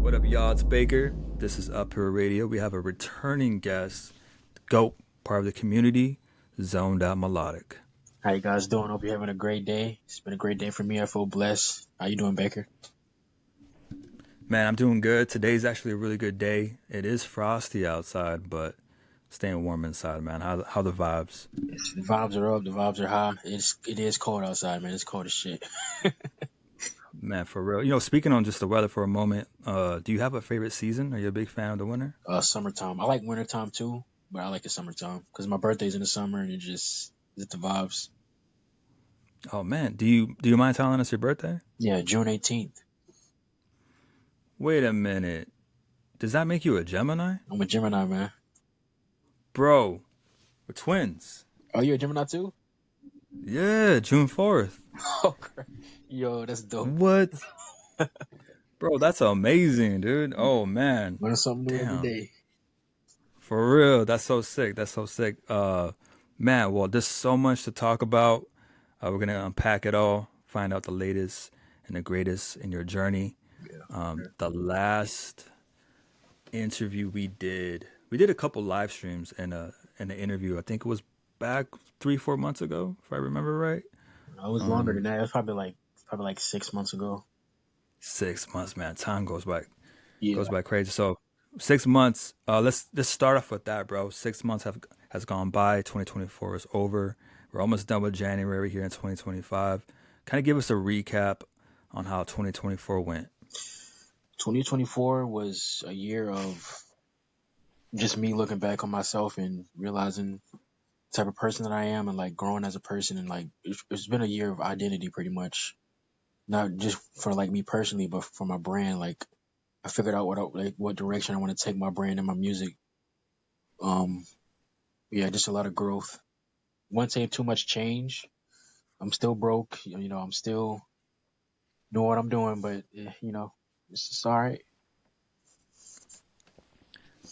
What up, y'all? It's Baker. This is UPHILLRADIO. We have a returning guest, GOAT, part of the community, Zonedout Melodic. How you guys doing? Hope you're having a great day. It's been a great day for me. I feel blessed. How you doing, Baker? Man, I'm doing good. Today's actually a really good day. It is frosty outside, but staying warm inside, man. How the vibes? The vibes are up. The vibes are high. It is cold outside, man. It's cold as shit. Man, for real. Speaking on just the weather for a moment, do you have a favorite season? Are you a big fan of the winter? Summertime. I like wintertime too, but I like the summertime because my birthday's in the summer and it's the vibes. Oh man, do you mind telling us your birthday? Yeah, June 18th. Wait a minute. Does that make you a Gemini? I'm a Gemini, man. Bro, we're twins. Oh, you a Gemini too? Yeah, June 4th. Oh, crap. Yo, that's dope. What? Bro, that's amazing, dude. Oh man. Learn something new every Damn. day. For real. That's so sick. That's so sick. Man, well, there's so much to talk about. We're gonna unpack it all, find out the latest and the greatest in your journey. The last interview we did a couple live streams and an interview. I think it was back 3-4 months ago, if I remember right. It was longer than that. It was probably like 6 months ago. 6 months, man. Time goes by Yeah. crazy. So 6 months. Let's start off with that, bro. 6 months has gone by. 2024 is over. We're almost done with January here in 2025. Kind of give us a recap on how 2024 went. 2024 was a year of just me looking back on myself and realizing the type of person that I am and like growing as a person and like it's been a year of identity pretty much. Not just for like me personally, but for my brand. Like I figured out what direction I want to take my brand and my music. Yeah, just a lot of growth. Wouldn't say too much change. I'm still broke. I'm still doing what I'm doing, but it's just all right.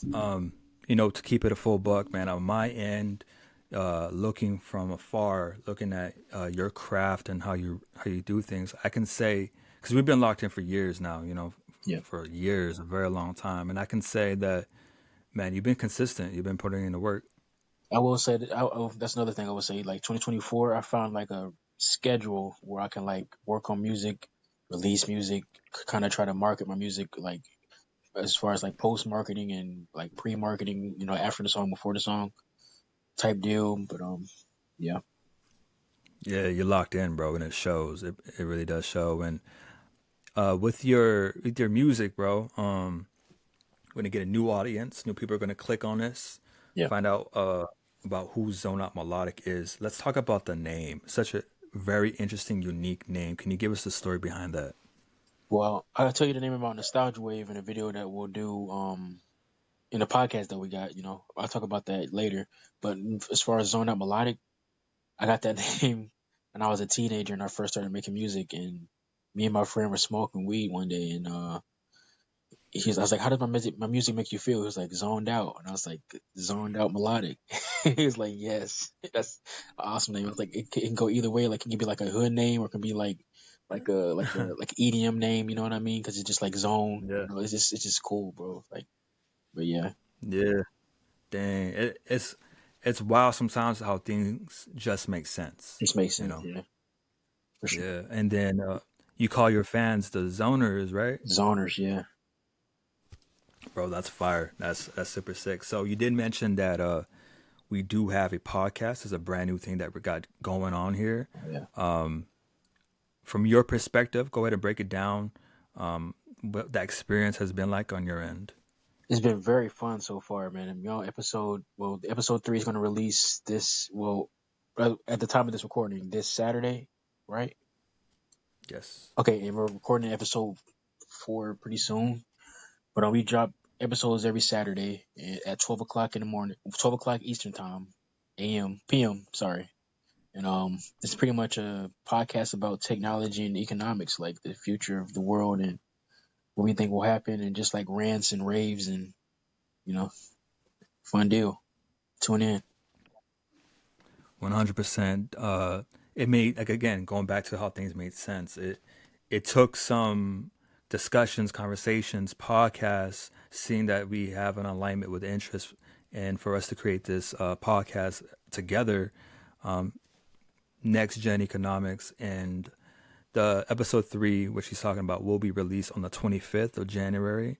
To keep it a full buck, man, on my end, looking from afar, looking at your craft and how you do things, I can say, because we've been locked in for years now, Yeah. for years, a very long time, and I can say that, man, you've been consistent. You've been putting in the work. I will say that that's another thing I would say. Like 2024, I found like a schedule where I can like work on music, release music, kind of try to market my music, like as far as like post marketing and like pre marketing, after the song, before the song type deal. But yeah, Yeah, you're locked in, bro, and it shows. It really does show. And with your music, bro, we're gonna get a new audience. New people are gonna click on this, yeah. find out about who Zonedout Melodic is. Let's talk about the name. Such a very interesting, unique name. Can you give us the story behind that? Well, I'll tell you the name about Nostalgia Wave in a video that we'll do in the podcast that we got. I'll talk about that later. But as far as Zone Out Melodic, I got that name when I was a teenager and I first started making music. And me and my friend were smoking weed one day, and I was like, "How does my music make you feel?" He was like, "Zoned out," and I was like, "Zoned out melodic." He was like, "Yes, that's an awesome name." I was like, it can go either way. Like, it can be like a hood name, or it can be like EDM name. You know what I mean? Because it's just like zone. Yeah. It's just cool, bro. Like, but yeah, Yeah. Dang. It's wild sometimes how things just make sense. this makes You sense. know. Yeah, for sure. Yeah. And then you call your fans the zoners, right? Zoners, yeah. Bro, that's fire. That's super sick. So you did mention that we do have a podcast. It's a brand new thing that we got going on here. Yeah. From your perspective, go ahead and break it down. What that experience has been like on your end. It's been very fun so far, man. And, the episode 3 is going to release at the time of this recording, this Saturday, right? Yes. Okay, and we're recording episode 4 pretty soon. But we drop episodes every Saturday at 12 o'clock in the morning, 12 o'clock Eastern time, PM, sorry. And it's pretty much a podcast about technology and economics, like the future of the world and what we think will happen, and just like rants and raves and you know, fun deal. Tune in. 100%. It made, like, again, going back to how things made sense. It took some discussions, conversations, podcasts, seeing that we have an alignment with interest, and for us to create this podcast together, Next Gen Economics, and the episode 3, which he's talking about, will be released on the 25th of January.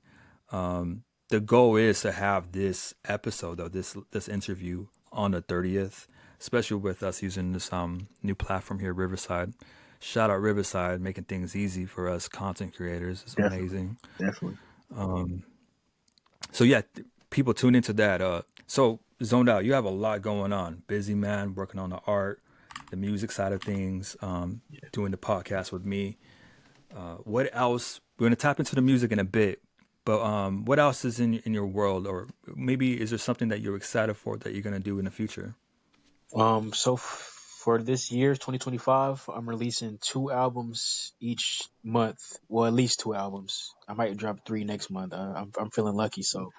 The goal is to have this episode, though, this interview on the 30th, especially with us using this new platform here, Riverside. Shout out Riverside, making things easy for us content creators. It's Definitely, amazing. definitely. So yeah, people tune into that. So Zoned Out, you have a lot going on. Busy man, working on the art, the music side of things, doing the podcast with me. What else? We're gonna tap into the music in a bit, but what else is in your world, or maybe is there something that you're excited for that you're gonna do in the future? For this year, 2025, I'm releasing 2 albums each month. Well, at least 2 albums. I might drop 3 next month. I'm feeling lucky. So,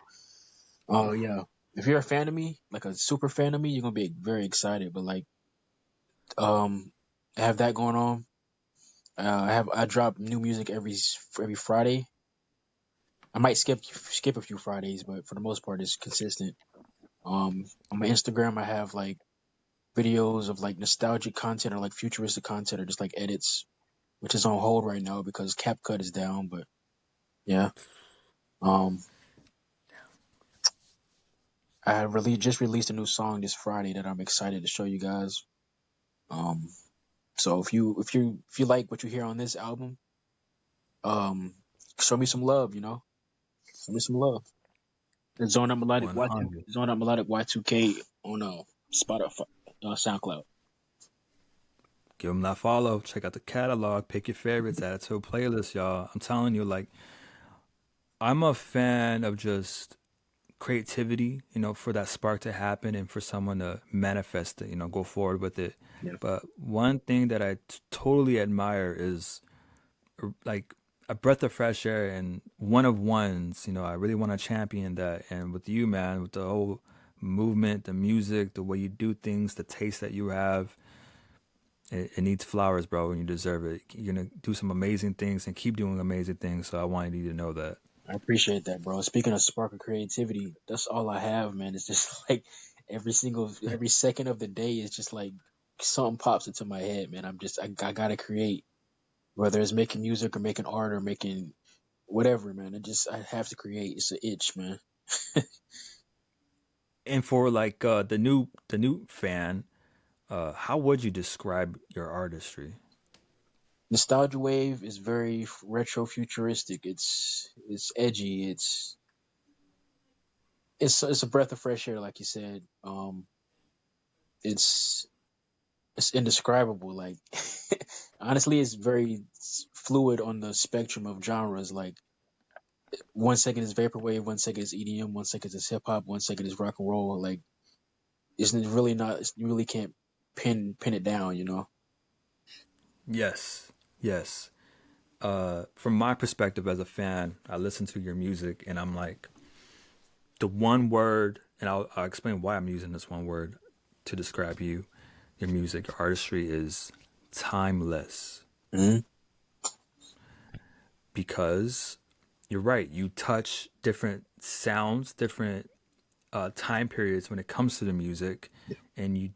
oh yeah. If you're a fan of me, like a super fan of me, you're gonna be very excited. But like, um, I have that going on. I drop new music every Friday. I might skip a few Fridays, but for the most part, it's consistent. On my Instagram, I have like videos of like nostalgic content or like futuristic content or just like edits, which is on hold right now because CapCut is down. But yeah, um, I really just released a new song this Friday that I'm excited to show you guys. Um, so if you like what you hear on this album, um, show me some love. Show me some love. It's Zonedout Melodic Y2 100. Zonedout Melodic Y2K on Spotify, SoundCloud. Give them that follow. Check out the catalog. Pick your favorites. Add it to a playlist, y'all. I'm telling you, like, I'm a fan of just creativity, for that spark to happen and for someone to manifest it, go forward with it. Yeah. But one thing that I totally admire is like a breath of fresh air and one of ones. I really want to champion that. And with you, man, with the whole movement, the music, the way you do things, the taste that you have, it needs flowers, bro, and you deserve it. You're gonna do some amazing things and keep doing amazing things. So I wanted you to know that. I appreciate that, bro. Speaking of spark of creativity, that's all I have, man. It's just like every second of the day is just like something pops into my head, man. I gotta create, whether it's making music or making art or making whatever, man. I have to create. It's an itch, man. And for like the new fan, how would you describe your artistry? Nostalgia wave is very retro futuristic. It's edgy. It's a breath of fresh air, like you said. It's it's indescribable. Like honestly, it's very fluid on the spectrum of genres. Like 1 second is vaporwave, 1 second is EDM, 1 second is hip hop, 1 second is rock and roll. Like it's really not. You really can't pin it down. Yes, yes. From my perspective as a fan, I listen to your music and I'm like, the one word, and I'll explain why I'm using this one word to describe you, your music, your artistry is timeless. Mm-hmm. Because you're right, you touch different sounds, different time periods when it comes to the music, and you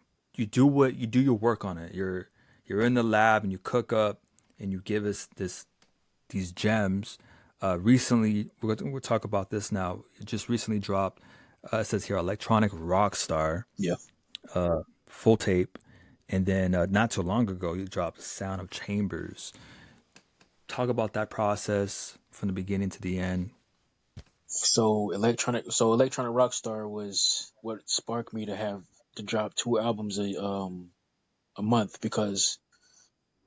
do your work on it. You're in the lab and you cook up and you give us these gems. Recently, we'll talk about this now. It just recently dropped. It says here, electronic rock star, Yeah. full tape, and then not too long ago, you dropped Sound of Chambers. Talk about that process from the beginning to the end. So electronic rockstar was what sparked me to drop 2 albums a month because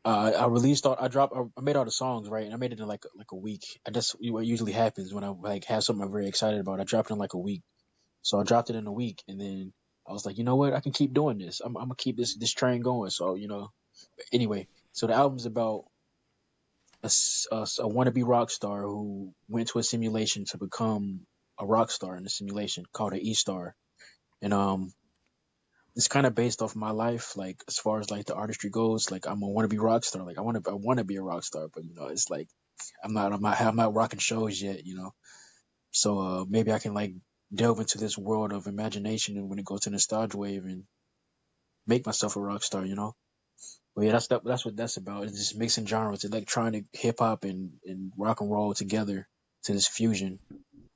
I released all I dropped I made all the songs, right, and I made it in like a week. And that's what usually happens when I like have something I'm very excited about. I dropped it in like a week. So I dropped it in a week, and then I was like, you know what, I can keep doing this. I'm gonna keep this train going. So anyway, so the album's about a wannabe rock star who went to a simulation to become a rock star in the simulation called an E-star. And it's kind of based off my life, like as far as like the artistry goes. Like I'm a wannabe rock star. Like I want to be a rock star, but it's like I'm not rocking shows yet, you know. So maybe I can like delve into this world of imagination and when it goes to nostalgia wave and make myself a rock star, you know. But yeah, that's what that's about. It's just mixing genres, electronic, hip hop, and rock and roll together to this fusion.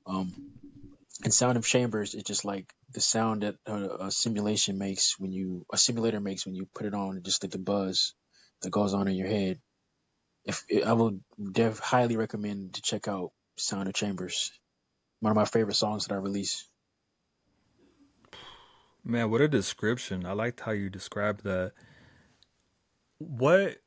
Um, and Sound of Chambers is just like the sound that a simulator makes when you put it on, just like the buzz that goes on in your head. If I would highly recommend to check out Sound of Chambers, one of my favorite songs that I release. Man, what a description. I liked how you described that. What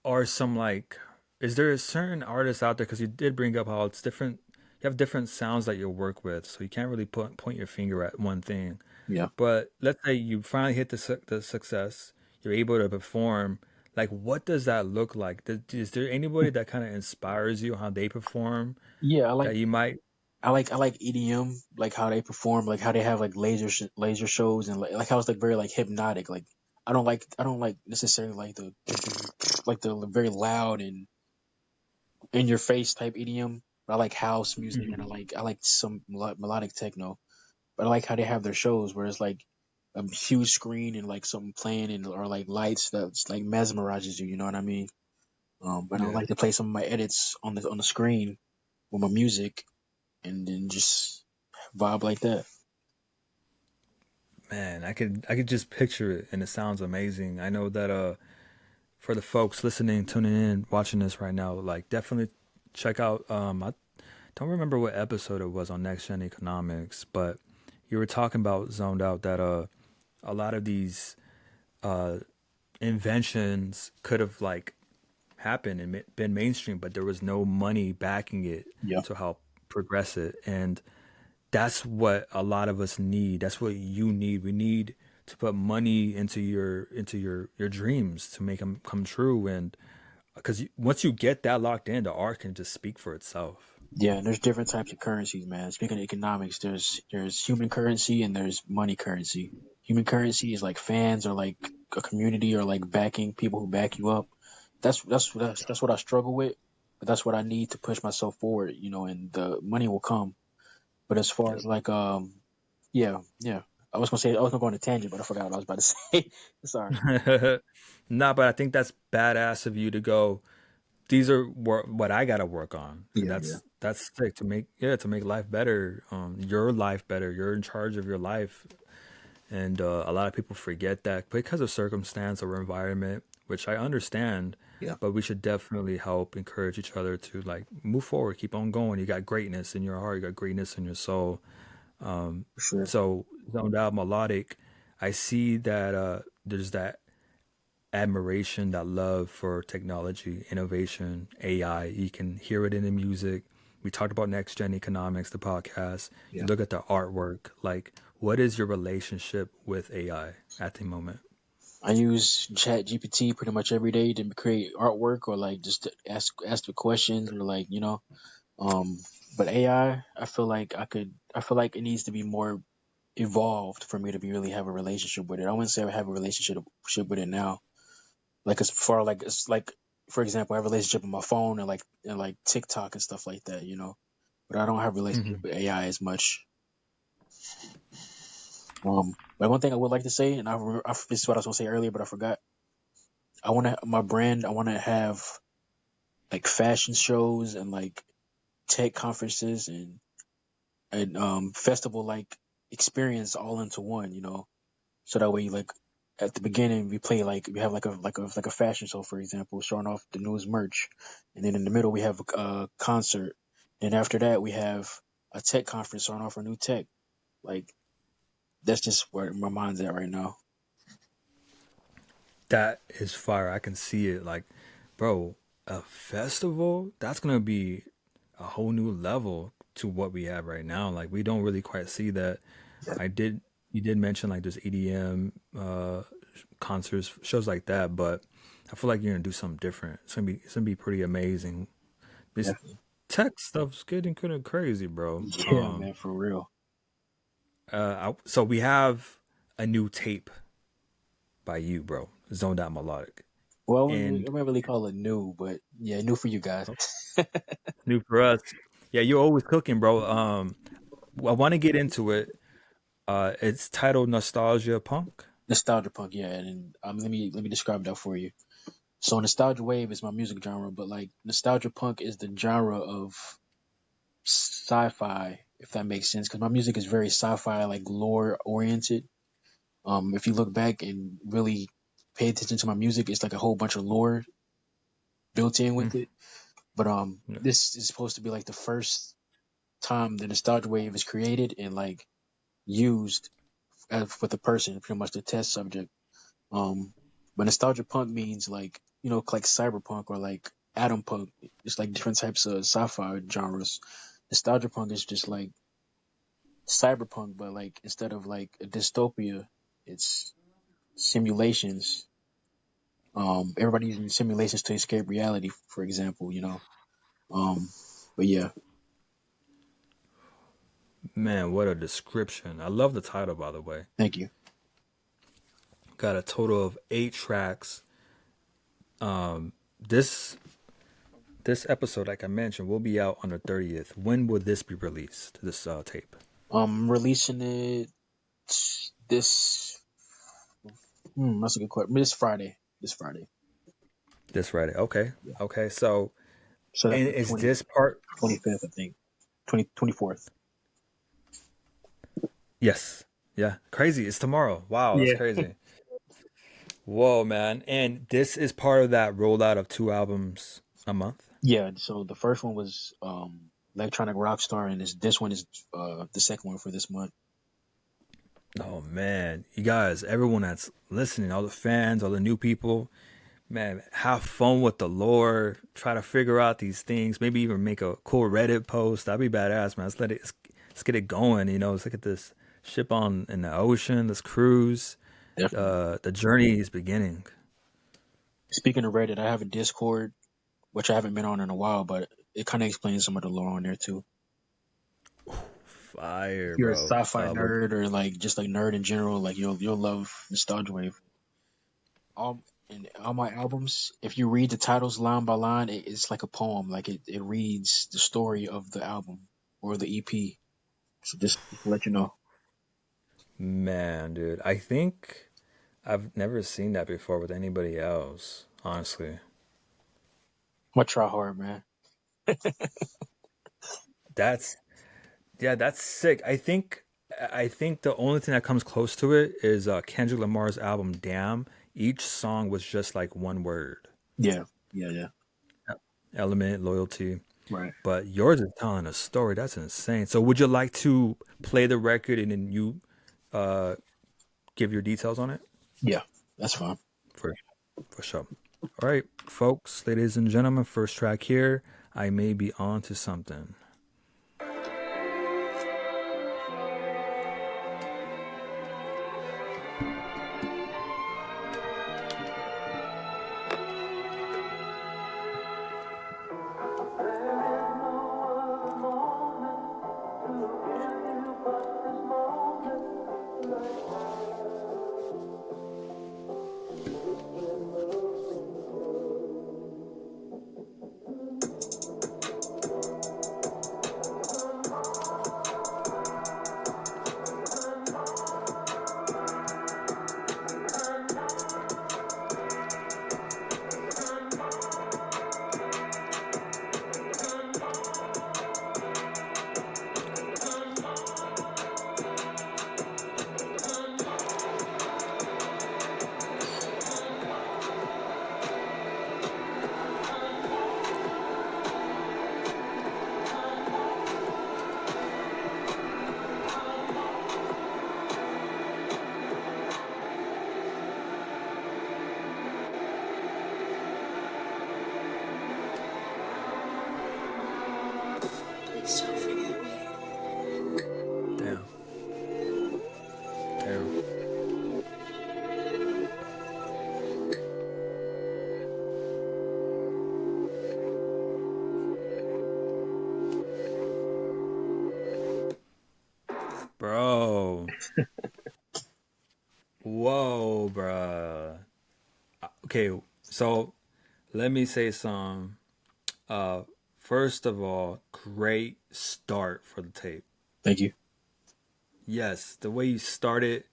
are some like is there a certain artist out there because you did bring up how it's different you have different sounds that you work with, so you can't really point your finger at one thing. Yeah. But let's say you finally hit the success, you're able to perform. Like, what does that look like? Is there anybody that kind of inspires you how they perform Yeah, that you might? I like EDM, like how they perform, like how they have like laser shows and like how it's like very like hypnotic. Like I don't like necessarily like the very loud and in your face type EDM. But I like house music and Mhm. I like some melodic techno. But I like how they have their shows where it's like a huge screen and like something playing and or like lights that's like mesmerizes you. You know what I mean? But I Yeah, like to play some of my edits on the screen with my music and then just vibe like that. man, I could just picture it, and it sounds amazing. I know that for the folks listening, tuning in, watching this right now, like definitely check out. I don't remember what episode it was on Next Gen Economics, but you were talking about zoned out that a lot of these uh inventions could have like happened and been mainstream, but there was no money backing it Yeah. to help progress it, and that's what a lot of us need. That's what you need. We need to put money into your dreams to make them come true, and because once you get that locked in, the art can just speak for itself. Yeah, and there's different types of currencies, man. Speaking of economics, there's human currency and there's money currency. Human currency is like fans or like a community or like backing people who back you up. That's what I struggle with, but that's what I need to push myself forward, you know, and the money will come. But as far Yep. as like yeah, yeah. I was gonna go on a tangent, but I forgot what I was about to say. Sorry. Nah, but I think that's badass of you to go. These are what I gotta work on, and Yeah, yeah. that's sick to make, yeah, to make life better, your life better. You're in charge of your life, and a lot of people forget that because of circumstance or environment, which I understand. Yeah, But we should definitely help encourage each other to like move forward, keep on going. You got greatness in your heart, you got greatness in your soul. for sure. So zoned out melodic, I see that there's that admiration, that love for technology, innovation, AI. You can hear it in the music. We talked about next gen economics, the podcast. You Yeah. look at the artwork. Like, what is your relationship with AI at the moment? I use Chat GPT pretty much every day to create artwork or like just to ask the questions or like um. But AI, I feel like I feel like it needs to be more evolved for me to be really have a relationship with it. I wouldn't say I have a relationship with it now. Like as far like it's like for example, I have a relationship with my phone and like TikTok and stuff like that, you know. But I don't have a relationship Hmm. with AI as much. But one thing I would like to say, and this is what I was gonna say earlier, but I forgot. I want to my brand. I want to have like fashion shows and like tech conferences and festival like experience all into one, you know. So that way, like at the beginning, we have like a fashion show, for example, showing off the newest merch, and then in the middle we have a concert. Then after that, we have a tech conference showing off our new tech. Like that's just where my mind's at right now. That is fire. I can see it. Like, bro, a festival, that's going to be a whole new level to what we have right now. Like, we don't really quite see that. Yeah, You did mention like there's EDM concerts, shows like that, but I feel like you're gonna do something different. It's gonna be pretty amazing. This definitely. tech stuff's getting kind of crazy, bro. Yeah, man, for real. So we have a new tape by you, bro. Zoned Out Melodic. Well, I and might really call it new, but yeah, new for you guys. new for us. Yeah, you're always cooking, bro. I want to get into it. It's titled Nostalgia Punk. Nostalgia punk, yeah, and let me describe that for you. So nostalgia wave is my music genre, but like nostalgia punk is the genre of sci-fi, if that makes sense, because my music is very sci-fi, like lore oriented. If you look back and really pay attention to my music, it's like a whole bunch of lore built in Mm, with it. But yeah. this is supposed to be like the first time the nostalgia wave is created and like used with a person, pretty much the test subject. Um, but nostalgia punk means like like cyberpunk or like atom punk. It's like different types of sci-fi genres. Nostalgia punk is just like cyberpunk, but like instead of like a dystopia, it's simulations. Everybody's using simulations to escape reality, for example. Um, but yeah, Man, what a description. I love the title, by the way. thank you. Got a total of 8 tracks. This this episode, like I mentioned, will be out on the 30th. When will this be released? This tape. Releasing it this. That's a good question. This Friday. This Friday. This Friday. Okay. Yeah. Okay. So, So that's and the is this part? 25th, I think. 24th. Yes. Yeah. Crazy. It's tomorrow. Wow. That's Yeah. crazy. Whoa, man. And this is part of that rollout of 2 albums a month. Yeah. So the first one was Electronic Rockstar, and this one is the second one for this month. Oh, man. You guys, everyone that's listening, all the fans, all the new people, man, have fun with the lore. Try to figure out these things. Maybe even make a cool Reddit post. That'd be badass, man. Let's get it going. Let's look at this ship on in the ocean. This cruise. Definitely. The journey is beginning. Speaking of Reddit, I have a Discord, which I haven't been on in a while, but it kind of explains some of the lore on there too. If Fire, you're a bro. sci-fi Well, nerd or like just like nerd in general, like you'll love Nostalgia Wave. All and all my albums, if you read the titles line by line, it's like a poem. Like it reads the story of the album or the EP. So just to let you know. man, dude, I think I've never seen that before with anybody else. Honestly, I'm gonna try hard, man. that's yeah, that's sick. I think the only thing that comes close to it is Kendrick Lamar's album "Damn." Each song was just like one word: Yeah, yeah, yeah. element, loyalty. Right. But yours is telling a story. That's insane. So, would you like to play the record and then you uh, give your details on it? Yeah, that's fine. For for sure. All right, folks, ladies and gentlemen, first track here. I may be on to something. Damn. Damn. Bro. Whoa, bruh. Okay. So let me say some. Uh, First of all, great start for the tape. Thank you. Yes, the way you start it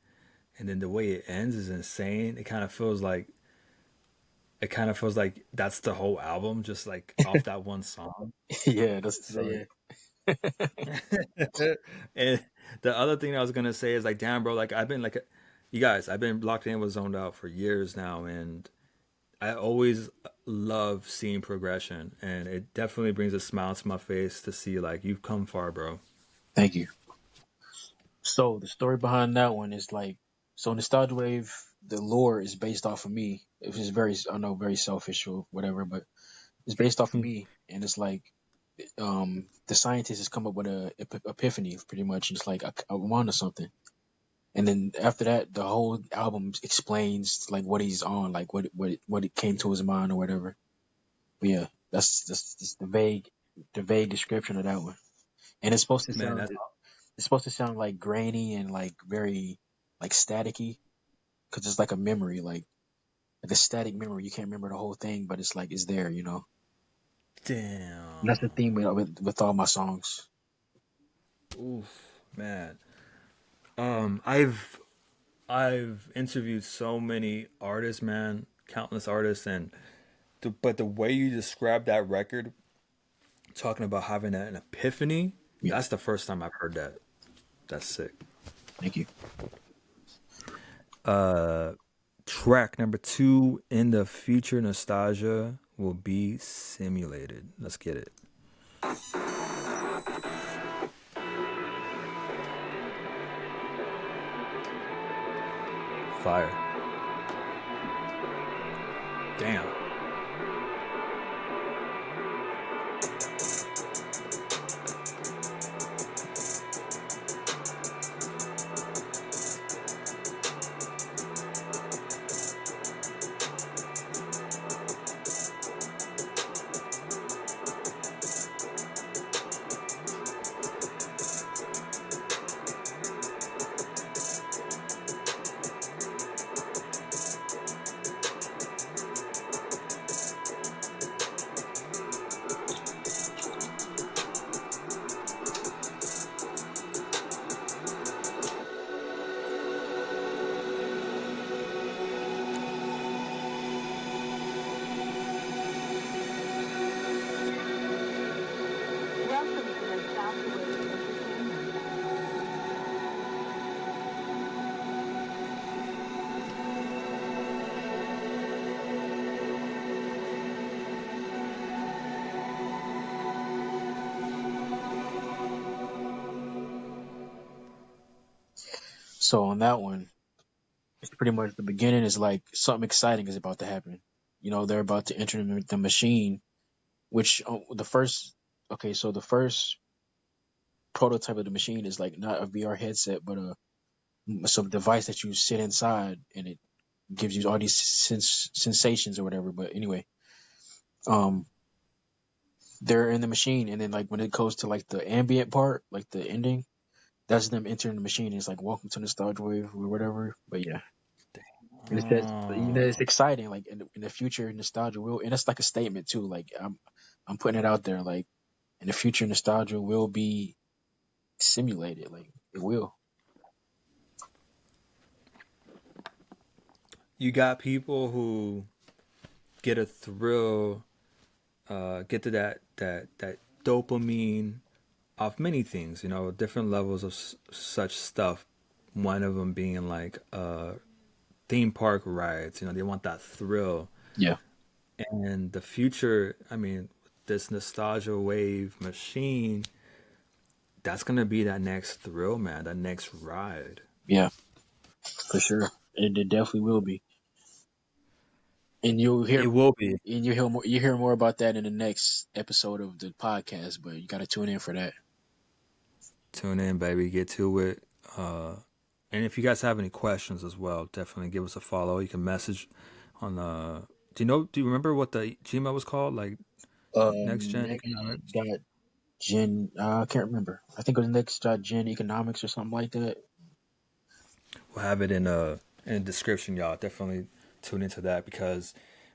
and then the way it ends is insane. It kind of feels like that's the whole album, just like off that one song. Yeah, So yeah. and the other thing I was gonna say is like, damn, bro, like you guys, I've been locked in with Zoned Out for years now, and I always love seeing progression, and it definitely brings a smile to my face to see like you've come far, bro. Thank you. So the story behind that one is like, so Nostalgia Wave, the lore is based off of me. It was very, I know, very selfish or whatever, but it's based off of me, and it's like, the scientist has come up with a epiphany, pretty much. And it's like I'm onto something, and then after that, the whole album explains like what he's on, like what it came to his mind or whatever. But yeah, that's the vague description of that one, and Man, that's it's supposed to sound like grainy and like very like staticky, because it's like a memory, like a static memory. You can't remember the whole thing, but it's like it's there, you know. And that's the damn. theme with all my songs. Oof, man. I've interviewed so many artists, man, countless artists, and but the way you describe that record, talking about having an epiphany, Yeah, that's the first time I've heard that. That's sick. thank you. Track number 2 in the future nostalgia will be simulated. Let's get it. Fire. Damn. Welcome to Nostalgia Wave Entertainment. So on that one, it's pretty much the beginning is like something exciting is about to happen. You know, they're about to enter the machine, which the first, okay, so the first prototype of the machine is like not a VR headset, but some device that you sit inside and it gives you all these sensations or whatever. But anyway, um, they're in the machine, and then like when it goes to like the ambient part, like the ending, that's them entering the machine. It's like welcome to Nostalgia Wave or whatever. But yeah, and it says, you know, it's Oh, exciting. Like in the future, nostalgia will, and that's like a statement too. Like I'm putting it out there. Like in the future, nostalgia will be simulated. Like it will. you got people who get a thrill, get to that dopamine off many things, different levels of such stuff. One of them being like theme park rides. They want that thrill. Yeah, And the future, I mean, this nostalgia wave machine, that's gonna be that next thrill, man. That next ride. yeah, for sure. It definitely will be. And It will be. you hear more about that in the next episode of the podcast. But you got to tune in for that. Tune in, baby. Get to it. Uh, and if you guys have any questions as well, definitely give us a follow. You can message on the. Do you remember what the Gmail was called? Like Next Gen Next Economics. dot gen. I can't remember. I think it was next dot gen economics or something like that. We'll have it in the description, y'all. Definitely tune into that because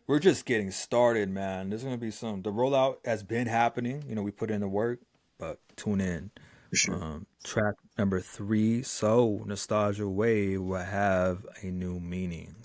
we're just getting started, man. There's gonna be some. The rollout has been happening. You know, we put in the work, but tune in. For sure. Track number 3, So Nostalgia Wave, will have a new meaning.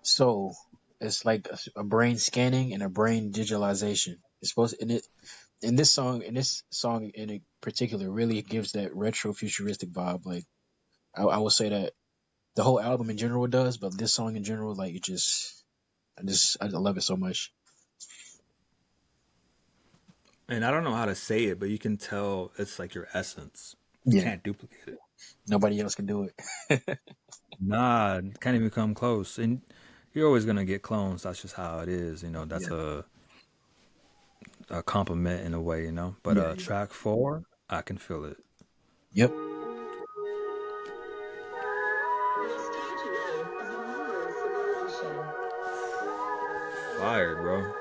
So it's like a brain scanning and a brain digitalization. It's supposed and it in this song in particular really gives that retro futuristic vibe. Like I will say that the whole album in general does, but this song in general, like I love it so much. And I don't know how to say it, but you can tell it's like your essence. You Yeah, can't duplicate it. nobody else can do it. Nah, can't even come close. And you're always gonna get clones. That's just how it is. You know, that's Yeah, a compliment in a way. You know, but yeah, yeah. track 4, I can feel it. Yep. Nostalgia Wave is a modern simulation. Fired, bro.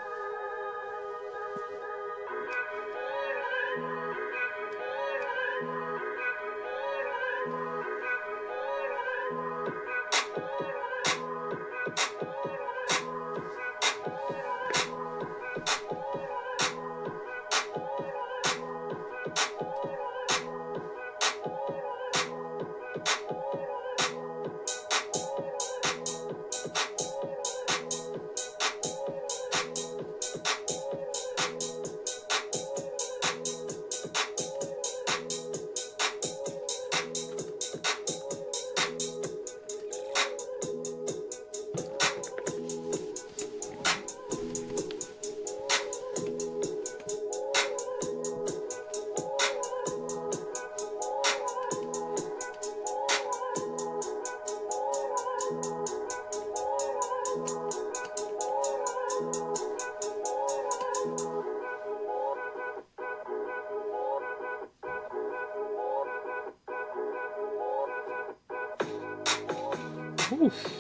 Oof.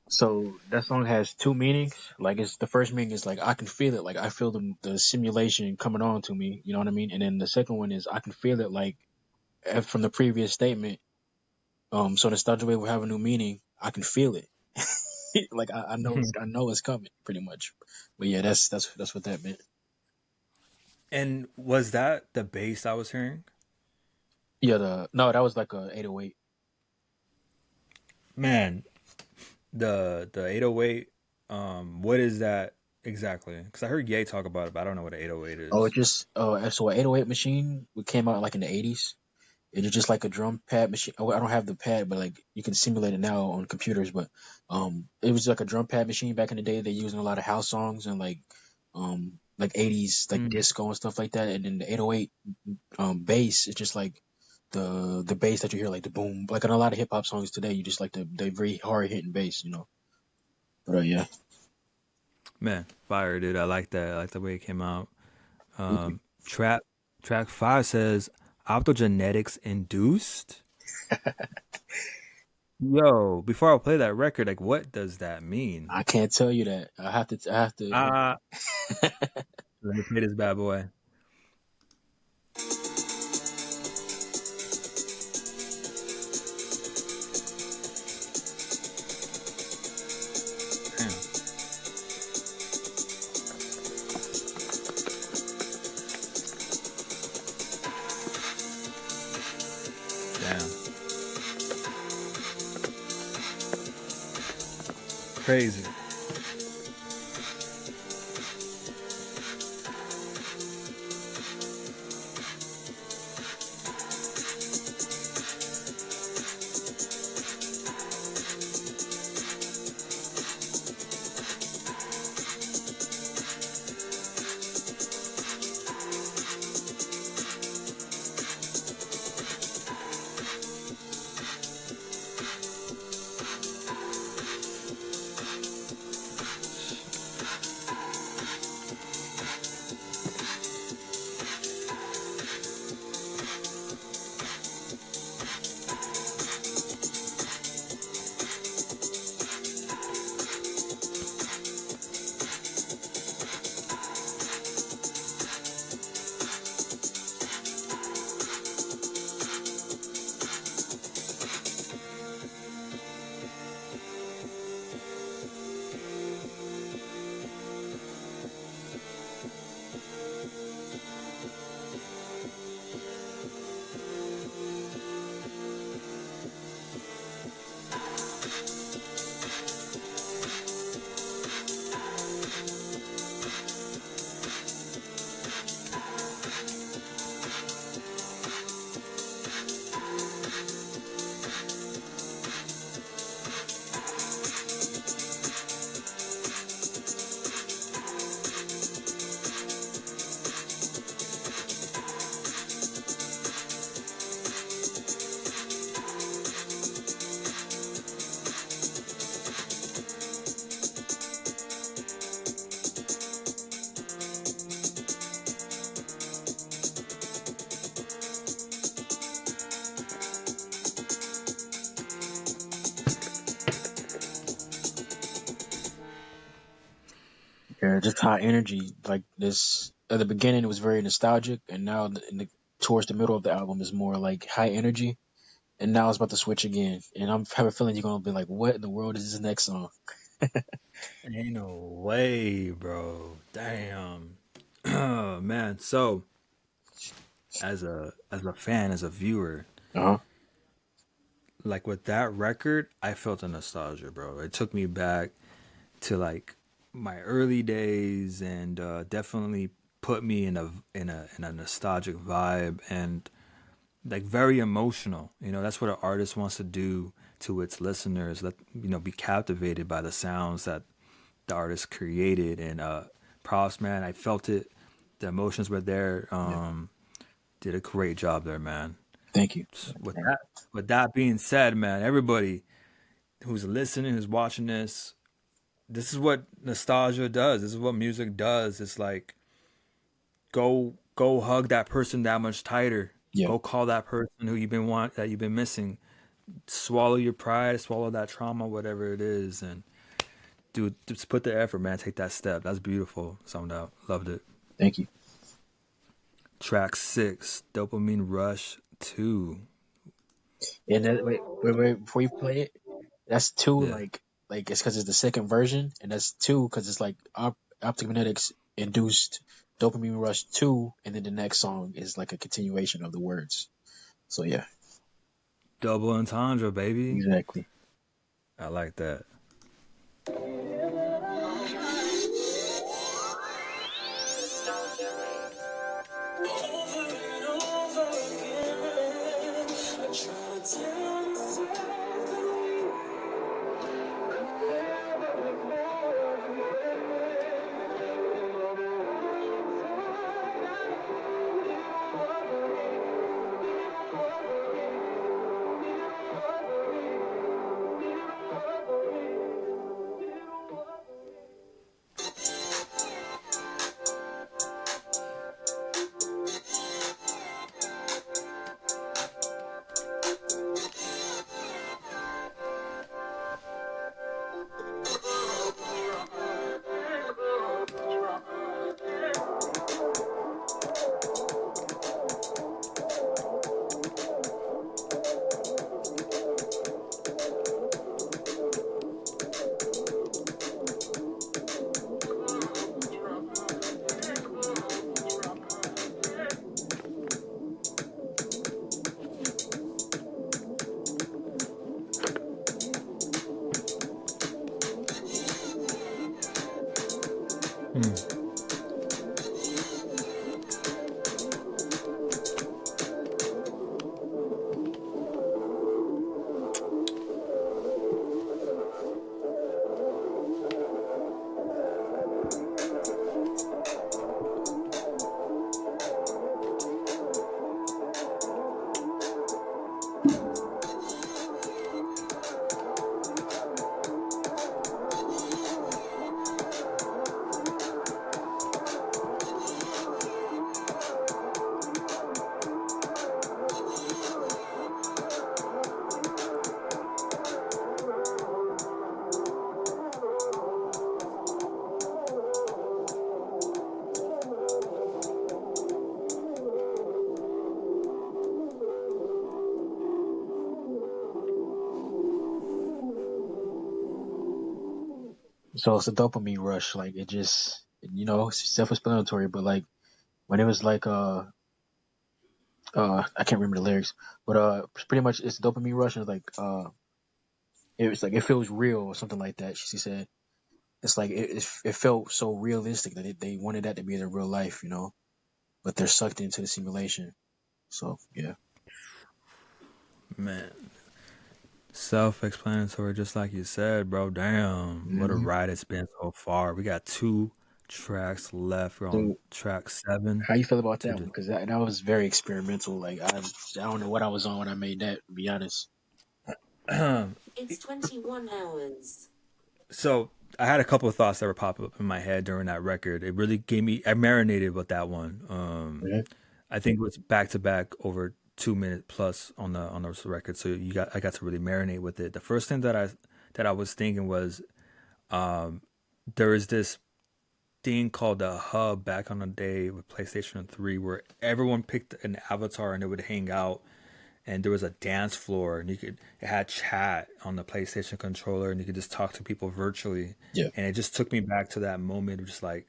So that song has two meanings. Like it's the first meaning is like I can feel it, like I feel the simulation coming on to me. You know what I mean? And then the second one is I can feel it, like from the previous statement. So nostalgia wave will have a new meaning. I can feel it. Like I know it's coming pretty much. But yeah, that's what that meant. And was that the bass I was hearing? Yeah, no, that was like a 808. Man, the 808. What is that exactly? Because I heard Ye talk about it, but I don't know what an 808 Oh, it is. just so an 808 machine came out like in the 80s. It's just like a drum pad machine. Oh, I don't have the pad, but like you can simulate it now on computers. But it was like a drum pad machine back in the day. They used in a lot of house songs and like 80s like Mm. disco and stuff like that. And then the 808 bass is just like the bass that you hear, like the boom. Like in a lot of hip hop songs today, you just like the very hard hitting bass, you know. But yeah, Man, fire, dude. I like that. I like the way it came out. thank you. Um, track track 5 says optogenetics induced. Yo, before I play that record, like, what does that mean? I can't tell you that. I have to. Uh, Let me play this bad boy. Damn. Damn. Crazy. Yeah, just high energy. Like this at the beginning, it was very nostalgic, and now towards the middle of the album is more like high energy. And now it's about to switch again, and I'm have a feeling you're gonna be like, "What in the world is this next song?" Ain't no way, bro. Damn. Man, so as a fan, as a viewer, Uh huh. like with that record, I felt a nostalgia, bro. It took me back to like my early days and definitely put me in a nostalgic vibe and like very emotional. That's what an artist wants to do to its listeners. Let be captivated by the sounds that the artist created. And props, man. I felt it. The emotions were there. Yeah. Did a great job there, man. Thank you. With that being said, man, everybody who's listening, who's watching this is what nostalgia does. This is what music does. It's like go hug that person that much tighter. Yeah. Go call that person who you've been missing. Swallow your pride, swallow that trauma, whatever it is, and dude, just put the effort, man. Take that step. That's beautiful. Sound out. Loved it. Thank you. Track 6, Dopamine Rush 2. And wait, before you play it, that's two. Yeah. Like it's because it's the second version, and that's two because it's like optic magnetics induced dopamine rush two, and then the next song is like a continuation of the words. So yeah, Double entendre, baby. exactly. I like that. So it's a dopamine rush. Like it just, it's self-explanatory. But like when it was like I can't remember the lyrics, but pretty much it's dopamine rush. And it's like it was like it feels real or something like that. She said it's like it felt so realistic that they wanted that to be their real life, but they're sucked into the simulation. So yeah. Man, self-explanatory, just like you said, bro. Damn, what a hmm ride it's been so far. We got two tracks left. We're on So track 7 how you feel about to that one? the Because that was very experimental. Like I don't know what I was on when I made that. To be honest. It's 21 hours. So I had a couple of thoughts that were popping up in my head during that record. It really gave me. I marinated with that one. Mhm. I think it was back to back over 2 minutes plus on the record. So I got to really marinate with it. The first thing that I was thinking was there is this thing called the hub back on the day with PlayStation 3 where everyone picked an avatar and it would hang out, and there was a dance floor, and it had chat on the PlayStation controller, and you could just talk to people virtually. Yeah. And it just took me back to that moment of just like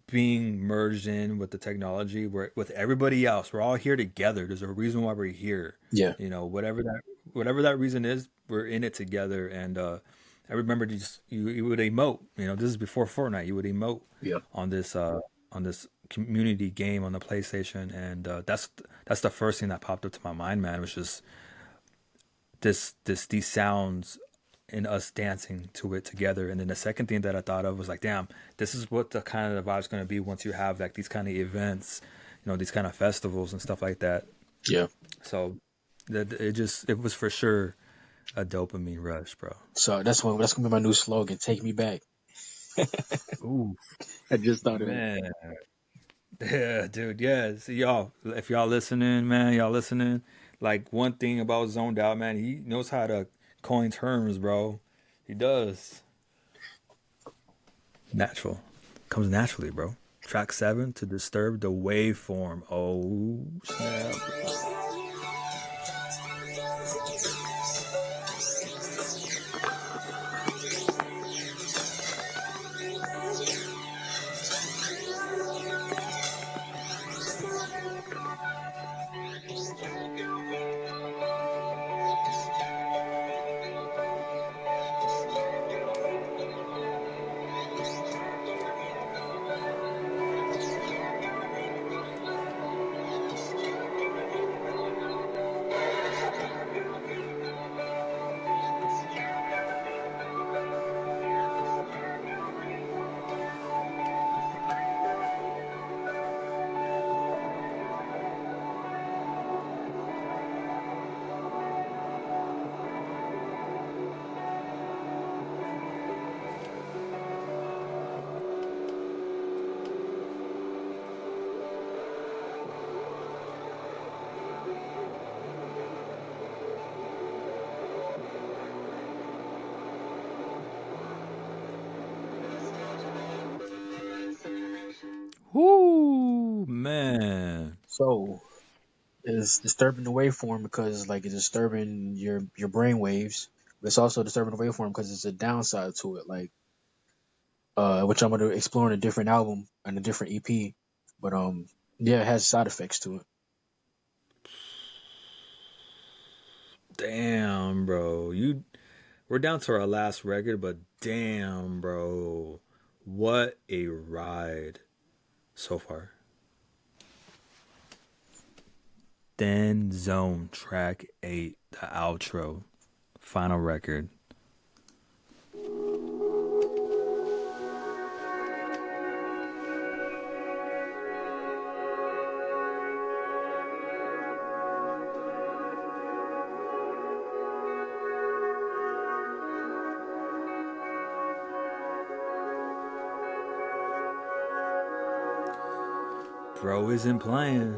being merged in with the technology, where with everybody else, we're all here together. There's a reason why we're here. Yeah. Whatever that reason is, we're in it together. And I remember you would emote. This is before Fortnite. You would emote Yeah. on this community game on the PlayStation, and that's the first thing that popped up to my mind, man. Was just these sounds and us dancing to it together. And then the second thing that I thought of was like, damn, this is what the kind of the vibe's going to be once you have like these kind of events, these kind of festivals and stuff like that. Yeah. So that it was for sure a dopamine rush, bro. So that's gonna be my new slogan. Take me back. Ooh, I just thought of that. man. Yeah, dude. Yeah. So y'all, if y'all listening, man, y'all listening. Like one thing about Zoned Out, man, he knows how to coin terms, bro. He does. Natural. Comes naturally, bro. Track 7 to disturb the waveform. Oh, snap. Whoo, man. So it's disturbing the waveform because like it's disturbing your brain waves, but it's also disturbing the waveform because it's a downside to it. Like which I'm gonna explore in a different album and a different EP. But yeah, it has side effects to it. Damn, bro. We're down to our last record, but damn, bro. What a ride so far. Then Zone track 8, the outro, final record. Bro isn't playing.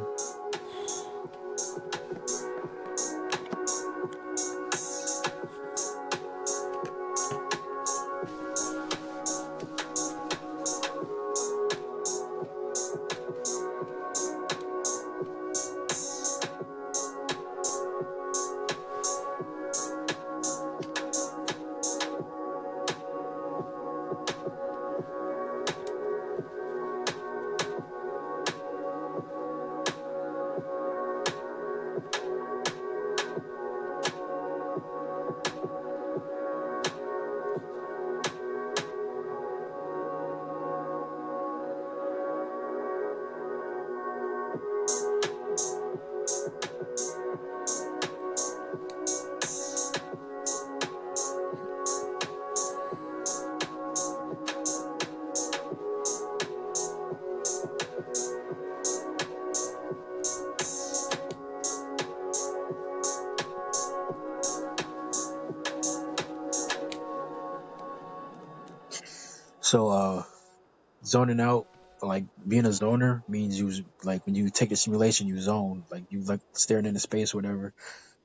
So zoning out, like being a zoner means you like when you take a simulation you zone, like you like staring into space or whatever.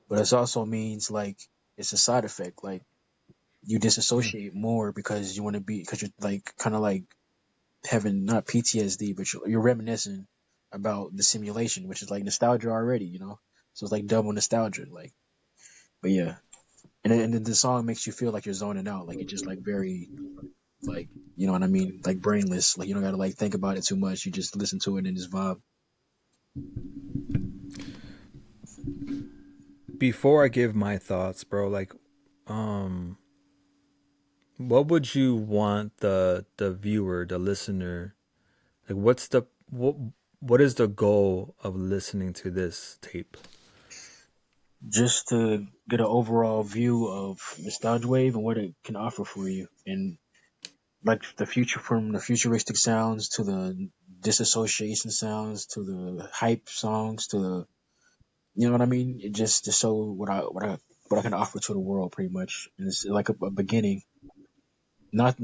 But it also means like it's a side effect, like you disassociate more because you want to be because you're like kind of like having not PTSD, but you're reminiscing about the simulation, which is like nostalgia already, you know. So it's like double nostalgia, like. But yeah, and then the song makes you feel like you're zoning out, like you're just like very like you know what I mean, like brainless, like you don't gotta like think about it too much. You just listen to it and just vibe. Before I give my thoughts, bro, like, um, what would you want the viewer, the listener, like, what is the goal of listening to this tape? Just to get an overall view of nostalgia wave and what it can offer for you, and like the future from the futuristic sounds to the disassociation sounds to the hype songs to the you know what I mean. It just to show what I can offer to the world, pretty much. And it's like a beginning, not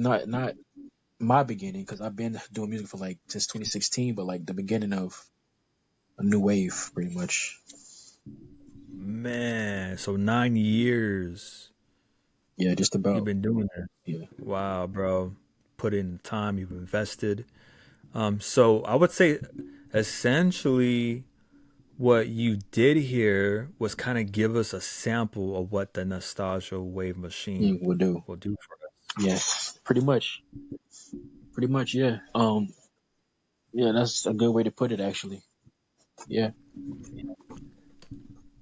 my beginning because I've been doing music for like since 2016, but like the beginning of a new wave, pretty much. Man, so 9 years Yeah, just you've about. been doing it. Yeah. Wow, bro. Put in the time you've invested. So I would say essentially what you did here was kind of give us a sample of what the nostalgia wave Yeah, machine we'll do. will do for us. Yeah, pretty much. Pretty much, yeah. Yeah, that's a good way to put it, actually. Yeah.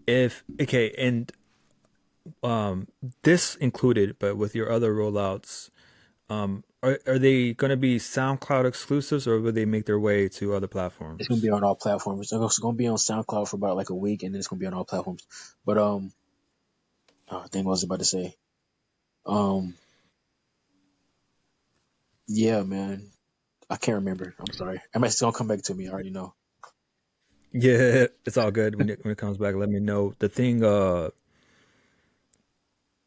If okay, and um, this included, but with your other rollouts, are they going to be SoundCloud exclusives, or will they make their way to other It's gonna be platforms? on all platforms. It's gonna be on SoundCloud for about like a week, and then it's gonna be on all platforms. But oh, I think what I was about to say. Um, yeah, man, I can't remember. I'm sorry. It's gonna come back to me. I already know. Yeah, it's all good. When it comes back, let me know. The thing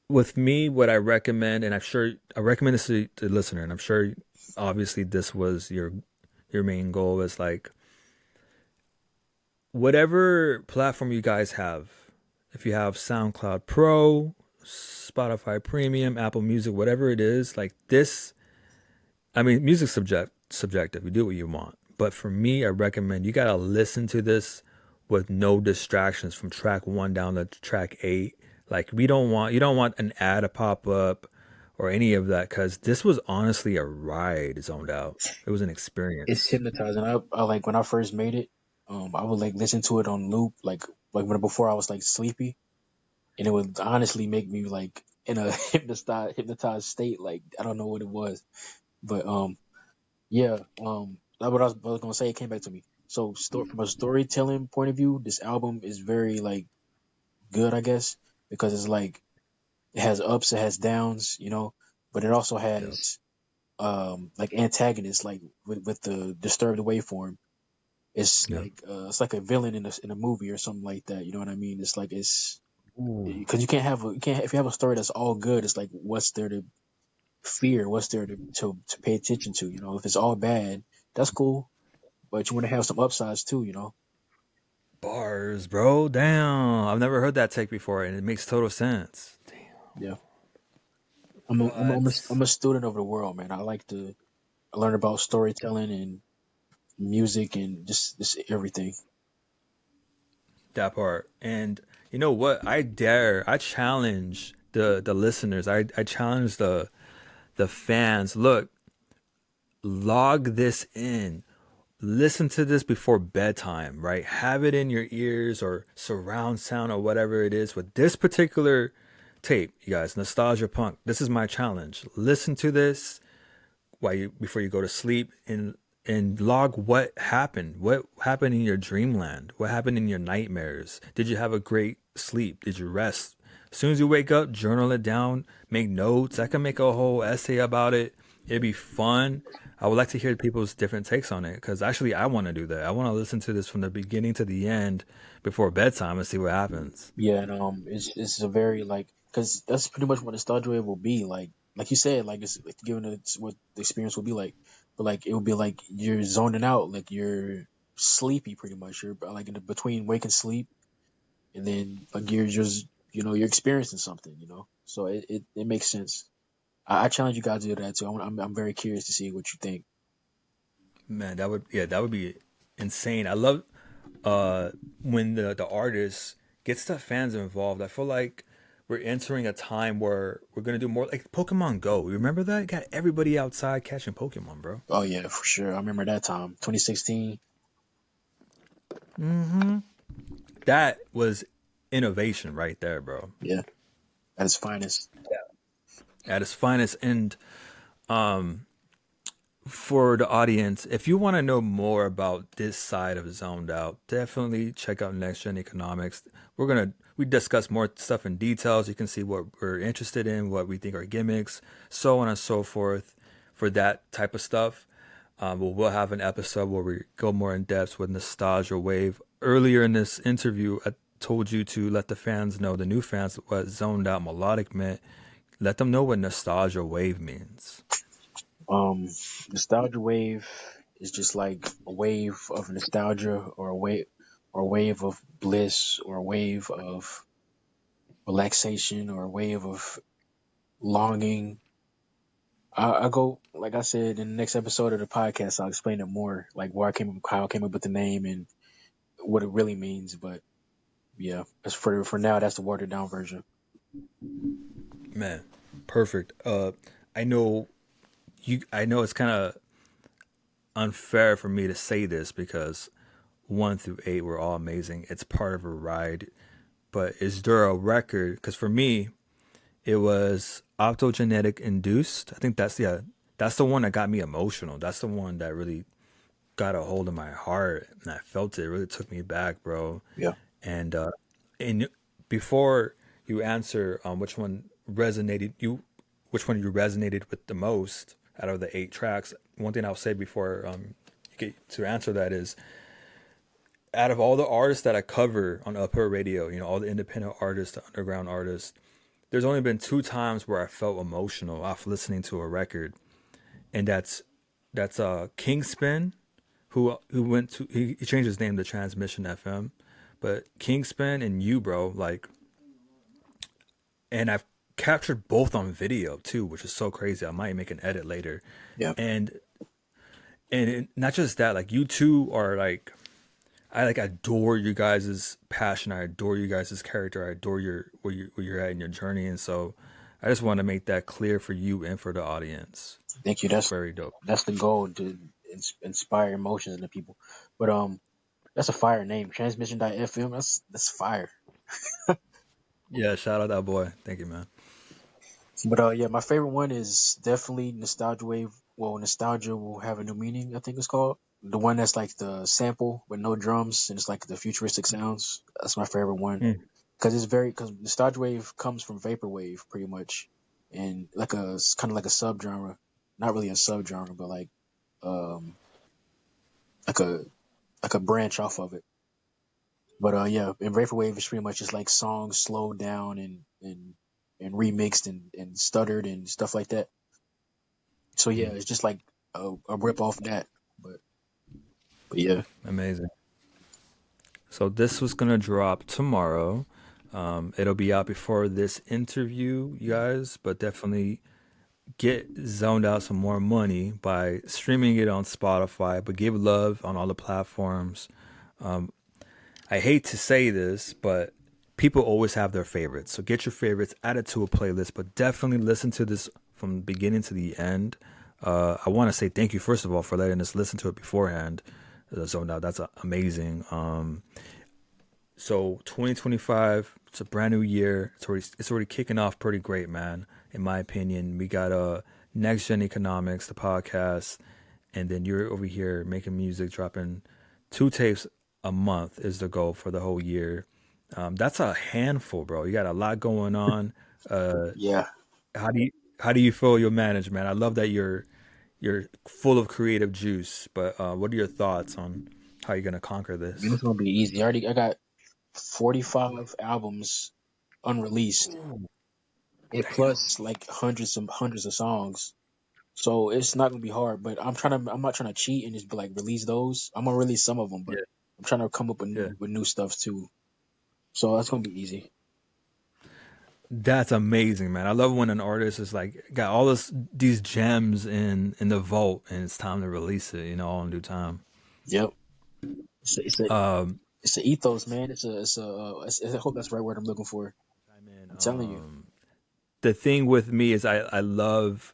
with me, what I recommend, and I'm sure I recommend this to the listener, and I'm sure obviously this was your main goal is like whatever platform you guys have. If you have SoundCloud Pro, Spotify Premium, Apple Music, whatever it is, like this. I mean, music's subjective. You do what you want. But for me, I recommend you gotta listen to this with no distractions from track one down to track eight. Like we don't want you don't want an ad to pop up or any of that because this was honestly a ride zoned out. It was an It's experience. hypnotizing. I like when I first made it. I would like listen to it on loop, like when before I was like sleepy, and it would honestly make me like in a hypnotized state. Like I don't know what it was, but yeah, that's what I was gonna say. It came back to me. So, from a storytelling point of view, this album is very like good, I guess, because it's like it has ups, it has downs, you know, but it also Yep. has like antagonists, like with the disturbed waveform. Yep. It's like a villain in a movie or something like that. You know what I mean? It's like it's Ooh. because you can't if you have a story that's all good, it's like what's there to fear? What's there to pay attention to? You know, if it's all bad, that's cool. but you want to have some upsides too, you know. Bars, bro. Damn. I've never heard that take before, and it makes total sense. Yeah, What? I'm a student of the world, man. I like to learn about storytelling and music and just everything. That part. And you know what? I challenge the listeners. I challenge the fans. Look, log this in. Listen to this before bedtime, right? Have it in your ears or surround sound or whatever it is with this particular tape, you guys. Nostalgia Punk. This is my challenge. Listen to this while you before you go to sleep and log what happened. What happened in your dreamland? What happened in your nightmares? Did you have a great sleep? Did you rest? As soon as you wake up, journal it down, make notes. I can make a whole essay about it. It'd be fun. I would like to hear people's different takes on it because actually I want to do that. I want to listen to this from the beginning to the end before bedtime and see what happens. Yeah, and it's a very like because that's pretty much what nostalgia wave will be like you said, like it's like, given it's what the experience will be like, but like it will be like you're zoning out, like you're sleepy pretty much. You're like in the between wake and sleep, and then like you're just you're experiencing something, So it makes sense. I challenge you guys to do that too. I'm very curious to see what you think. Man, that would be insane. I love when the artist gets the fans involved. I feel like we're entering a time where we're gonna do more like Pokemon Go. You remember that? Got everybody outside catching Pokemon, bro. Oh yeah, for sure. I remember that time, 2016. That was innovation right there, bro. Yeah, at its finest. At its finest. And for the audience, if you want to know more about this side of Zoned Out, definitely check out Next Gen Economics. We discuss more stuff in details. You can see what we're interested in, what we think are gimmicks, so on and so forth. For that type of stuff, we'll have an episode where we go more in depth with Nostalgia Wave. Earlier in this interview, I told you to let the fans know, the new fans, what Zoned Out Melodic meant. Let them know what Nostalgia Wave means. Um, Nostalgia wave is just like a wave of nostalgia, or a wave of bliss, or a wave of relaxation, or a wave of longing. I go like I said in the next episode of the podcast. I'll explain it more, like how I came up with the name and what it really means. But yeah, as for now, that's the watered down version. Man, perfect. I know I know it's kind of unfair for me to say this because 1 through 8 were all amazing. It's part of a ride, but is there a record? Because for me, it was optogenetic induced. I think that's the one that got me emotional. That's the one that really got a hold of my heart, and I felt it. It really took me back, bro. Yeah. And and before you answer which one you resonated with the most out of the 8 tracks, one thing I'll say before you get to answer that is, out of all the artists that I cover on Uphill Radio, all the independent artists, the underground artists, there's only been 2 times where I felt emotional after listening to a record, and that's Kingspin, who went to he changed his name to Transmission FM, but Kingspin and you, bro, like, and I've captured both on video too, which is so crazy. I might make an edit later, Yeah. and not just that, like you two are like, I like adore you guys' passion. I adore you guys' character. I adore where you're at in your journey, and so I just want to make that clear for you and for the audience. Thank you. Very dope. That's the goal, to inspire emotions in the people. But that's a fire name, Transmission.FM. That's fire. Yeah, shout out that boy. Thank you, man. But yeah, my favorite one is definitely Nostalgia Wave. Well, Nostalgia will have a new meaning, I think it's called. The one that's like the sample with no drums and it's like the futuristic sounds. That's my favorite one Mm. because Nostalgia Wave comes from Vaporwave pretty much, and like it's kind of like a subgenre, not really a subgenre, but um like a branch off of it. But yeah, and Vaporwave is pretty much just like songs slowed down and remixed and stuttered and stuff like that. So yeah, it's just like a rip off that. But But yeah, Amazing. So this was gonna drop tomorrow. It'll be out before this interview, you guys, but definitely get zoned out some more money by streaming it on Spotify, but give love on all the platforms. I hate to say this, but people always have their favorites. So get your favorites, add it to a playlist, but definitely listen to this from beginning to the end. I want to say thank you, first of all, for letting us listen to it beforehand. So now that's amazing. So 2025, it's a brand new year. It's already kicking off pretty great, man. In my opinion, we got Next Gen Economics, the podcast, and then you're over here making music, dropping 2 tapes a month is the goal for the whole year. That's a handful, bro. You got a lot going on. Uh, yeah. how do you how do you feel you'll manage, man? I love that you're full of creative juice, but what are your thoughts on how you're gonna conquer Man, it's this? gonna be easy. I got 45 albums unreleased, and Damn. plus like hundreds of songs. So it's not gonna be hard. But I'm not trying to cheat and just be like release those. I'm gonna release some of them, but Yeah. I'm trying to come up Yeah. with new stuff too. So that's gonna be easy. That's amazing, man. I love when an artist is like got all these gems in the vault and it's time to release it, all in due time. Yep. It's a Um, it's a ethos, man. I hope that's the right word I'm looking for. I mean, I'm telling you. the thing with me is I love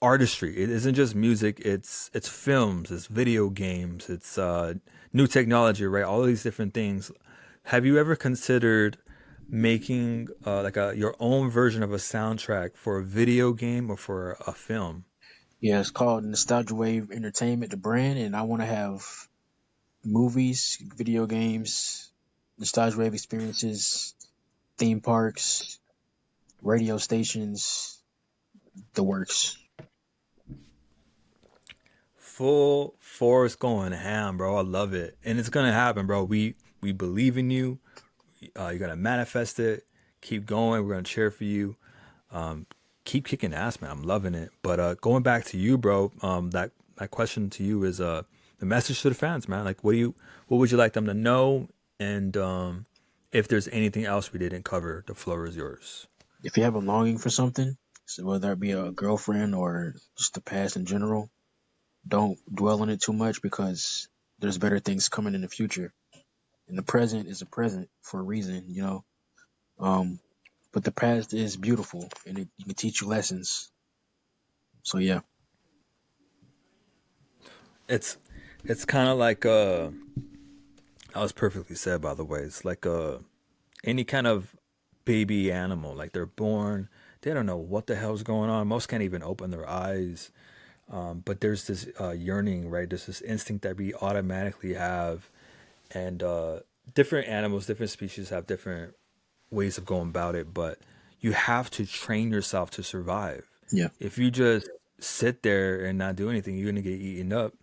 artistry. It isn't just music. It's films. It's video games. It's new technology. Right. All of these different things. Have you ever considered making like your own version of a soundtrack for a video game or for a film? Yeah, it's called Nostalgia Wave Entertainment, the brand, and I want to have movies, video games, Nostalgia Wave experiences, theme parks, radio stations, the works. Full force going ham, bro. I love it, and it's gonna happen, bro. We believe in you. You're gonna manifest it. Keep going. We're gonna cheer for you. Keep kicking ass, man. I'm loving it. But going back to you, bro. That question to you is the message to the fans, man. Like, what would you like them to know? And if there's anything else we didn't cover, the floor is yours. If you have a longing for something, so whether it be a girlfriend or just the past in general, don't dwell on it too much because there's better things coming in the future. And the present is a present for a reason. Um, but the past is beautiful and it can teach you lessons. So yeah, It's it's kind of like that was perfectly said, by the way. It's like any kind of baby animal. Like they're born, they don't know what the hell's going on. Most can't even open their eyes. But there's this yearning, right? There's this instinct that we automatically have, and different animals, different species have different ways of going about it. But you have to train yourself to survive. yeah. If you just sit there and not do anything, you're gonna get eaten up,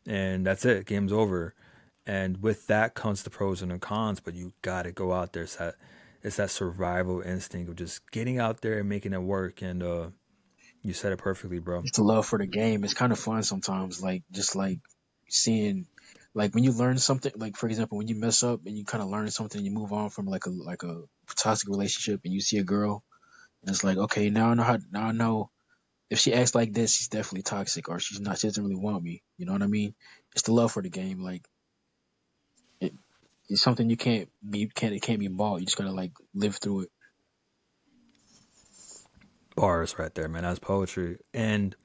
and that's it. Game's over. And with that comes the pros and the cons. But you gotta go out there. It's that survival instinct of just getting out there and making it work. And you said it perfectly, bro. It's the love for the game. It's kind of fun sometimes, like just like seeing, like when you learn something. Like for example, when you mess up and you kind of learn something, you move on from like a toxic relationship, and you see a girl, and it's like, okay, now I know if she acts like this, she's definitely toxic, or she's not. She doesn't really want me. You know what I mean? It's the love for the game. Like it, it's something it can't be bought. You just gotta like live through it. Bars right there, man. That's poetry. And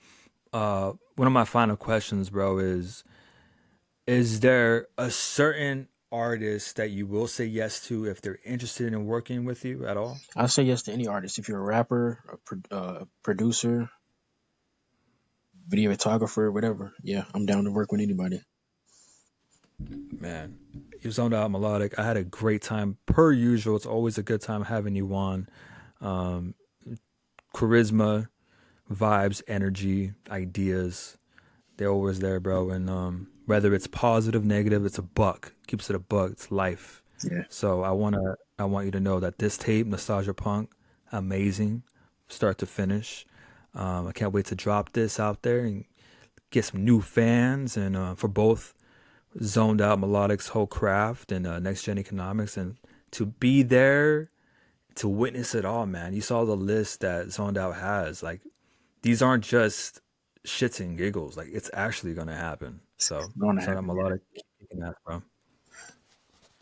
one of my final questions, bro, is there a certain artist that you will say yes to if they're interested in working with you at all? I'll say yes to any artist. If you're a rapper, a producer, videographer, whatever. Yeah, I'm down to work with anybody. Man, you zoned out melodic. I had a great time per usual. It's always a good time having you on. Um, Charisma, vibes, energy, ideas. They're always there, bro. And whether it's positive, negative, it's a buck. Keeps it a buck. It's life. Yeah, So I want you to know that this tape, Nostalgia Punk, amazing, start to finish. I can't wait to drop this out there and get some new fans, and for both Zoned Out Melodic's whole craft and Next Gen Economics, and to be there to witness it all, man. You saw the list that Zoned Out has. Like, these aren't just shits and giggles. Like, it's actually gonna happen. So Going to Zoned Out happen, yeah. Melodic, kicking ass, bro.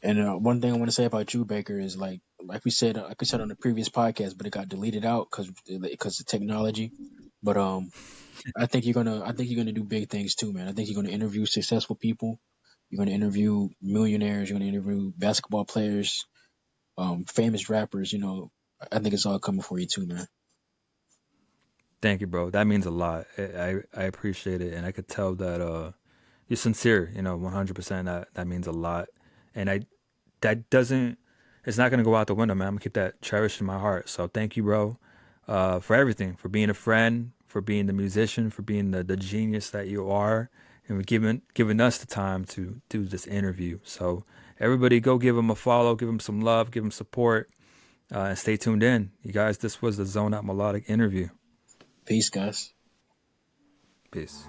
And one thing I want to say about you, Baker, is like we said on the previous podcast, but it got deleted out because of technology. But I think you're gonna do big things too, man. I think you're gonna interview successful people. You're gonna interview millionaires. You're gonna interview basketball players, famous rappers. You know, I think it's all coming for you too, man. Thank you, bro. That means a lot. I appreciate it, and I could tell that you're sincere. 100%. That means a lot, and that doesn't. It's not gonna go out the window, man. I'm gonna keep that cherished in my heart. So thank you, bro, for everything, for being a friend, for being the musician, for being the genius that you are, and for giving us the time to do this interview. So everybody, go give him a follow, give him some love, give him support, and stay tuned in, you guys. This was the Zone Out Melodic interview. Peace, guys. Peace.